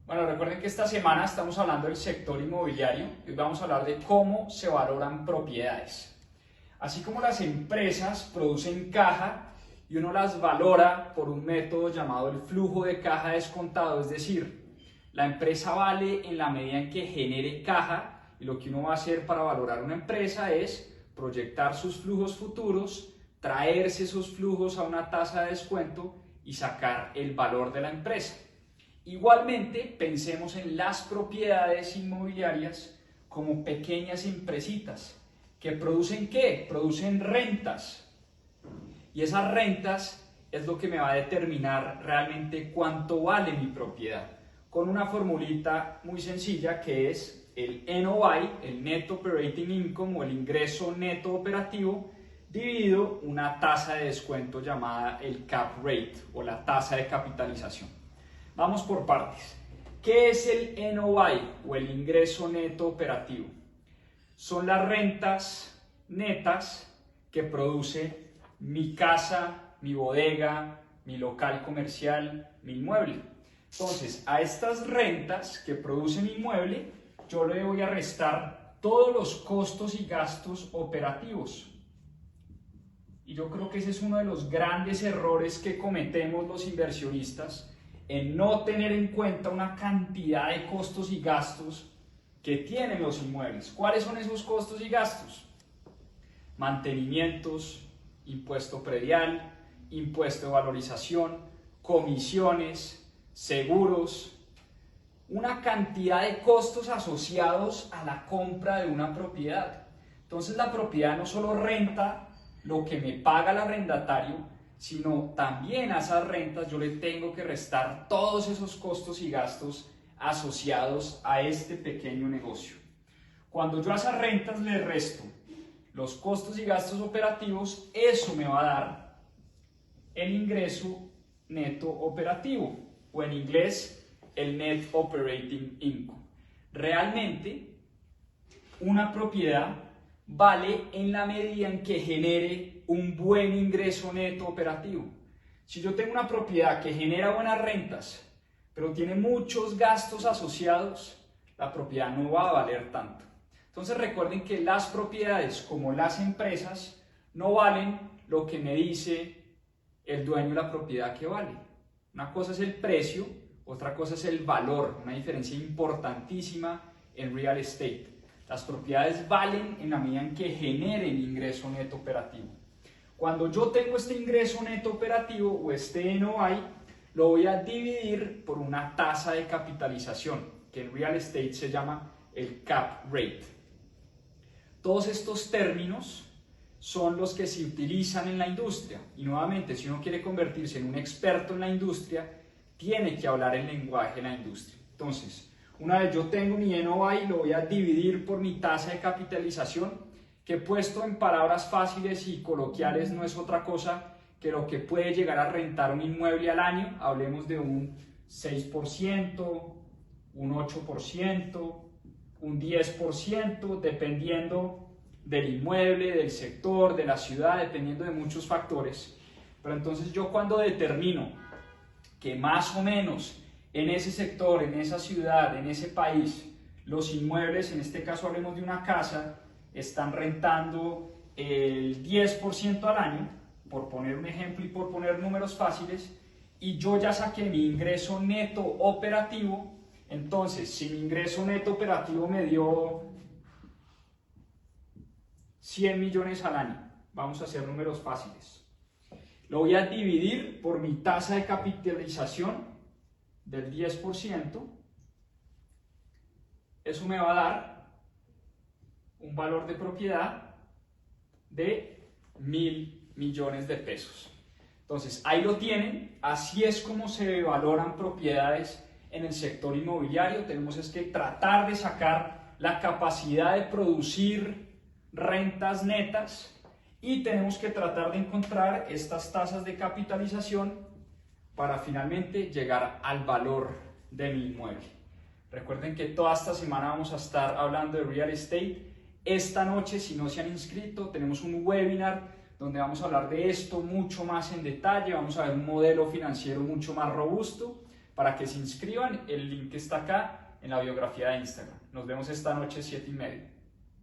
Bueno, recuerden que esta semana estamos hablando del sector inmobiliario y hoy vamos a hablar de cómo se valoran propiedades. Así como las empresas producen caja y uno las valora por un método llamado el flujo de caja descontado, es decir, la empresa vale en la medida en que genere caja y lo que uno va a hacer para valorar una empresa es proyectar sus flujos futuros, traerse esos flujos a una tasa de descuento y sacar el valor de la empresa. Igualmente, pensemos en las propiedades inmobiliarias como pequeñas empresitas que producen ¿qué? Producen rentas. Y esas rentas es lo que me va a determinar realmente cuánto vale mi propiedad. Con una formulita muy sencilla que es el NOI, el Net Operating Income o el ingreso neto operativo, dividido una tasa de descuento llamada el cap rate o la tasa de capitalización. Vamos por partes. ¿Qué es el NOI o el ingreso neto operativo? Son las rentas netas que produce mi casa, mi bodega, mi local comercial, mi inmueble. Entonces, a estas rentas que produce mi inmueble, yo le voy a restar todos los costos y gastos operativos. Y yo creo que ese es uno de los grandes errores que cometemos los inversionistas, en no tener en cuenta una cantidad de costos y gastos que tienen los inmuebles. ¿Cuáles son esos costos y gastos? Mantenimientos, impuesto predial, impuesto de valorización, comisiones, seguros, una cantidad de costos asociados a la compra de una propiedad. Entonces la propiedad no solo renta lo que me paga el arrendatario, sino también a esas rentas yo le tengo que restar todos esos costos y gastos asociados a este pequeño negocio. Cuando yo a esas rentas le resto los costos y gastos operativos, eso me va a dar el ingreso neto operativo, o en inglés el Net Operating Income. Realmente, una propiedad vale en la medida en que genere un buen ingreso neto operativo. Si yo tengo una propiedad que genera buenas rentas, pero tiene muchos gastos asociados, la propiedad no va a valer tanto. Entonces recuerden que las propiedades, como las empresas, no valen lo que me dice el dueño de la propiedad que vale. Una cosa es el precio, otra cosa es el valor, una diferencia importantísima en real estate. Las propiedades valen en la medida en que generen ingreso neto operativo. Cuando yo tengo este ingreso neto operativo o este NOI, lo voy a dividir por una tasa de capitalización, que en real estate se llama el cap rate. Todos estos términos son los que se utilizan en la industria. Y nuevamente, si uno quiere convertirse en un experto en la industria, tiene que hablar el lenguaje de la industria. Entonces, una vez yo tengo mi NOI, lo voy a dividir por mi tasa de capitalización, que puesto en palabras fáciles y coloquiales no es otra cosa que lo que puede llegar a rentar un inmueble al año. Hablemos de un 6%, un 8%, un 10%, dependiendo del inmueble, del sector, de la ciudad, dependiendo de muchos factores. Pero entonces yo cuando determino que más o menos en ese sector, en esa ciudad, en ese país, los inmuebles, en este caso hablemos de una casa, están rentando el 10% al año, por poner un ejemplo y por poner números fáciles, y yo ya saqué mi ingreso neto operativo. Entonces, si mi ingreso neto operativo me dio 100 millones al año, vamos a hacer números fáciles, lo voy a dividir por mi tasa de capitalización del 10%, eso me va a dar un valor de propiedad de 1.000 millones de pesos. Entonces, ahí lo tienen, así es como se valoran propiedades en el sector inmobiliario. Tenemos es que tratar de sacar la capacidad de producir rentas netas y tenemos que tratar de encontrar estas tasas de capitalización para finalmente llegar al valor de mi inmueble. Recuerden que toda esta semana vamos a estar hablando de real estate. Esta noche, si no se han inscrito, tenemos un webinar donde vamos a hablar de esto mucho más en detalle. Vamos a ver un modelo financiero mucho más robusto. Para que se inscriban, el link está acá en la biografía de Instagram. Nos vemos esta noche 7:30.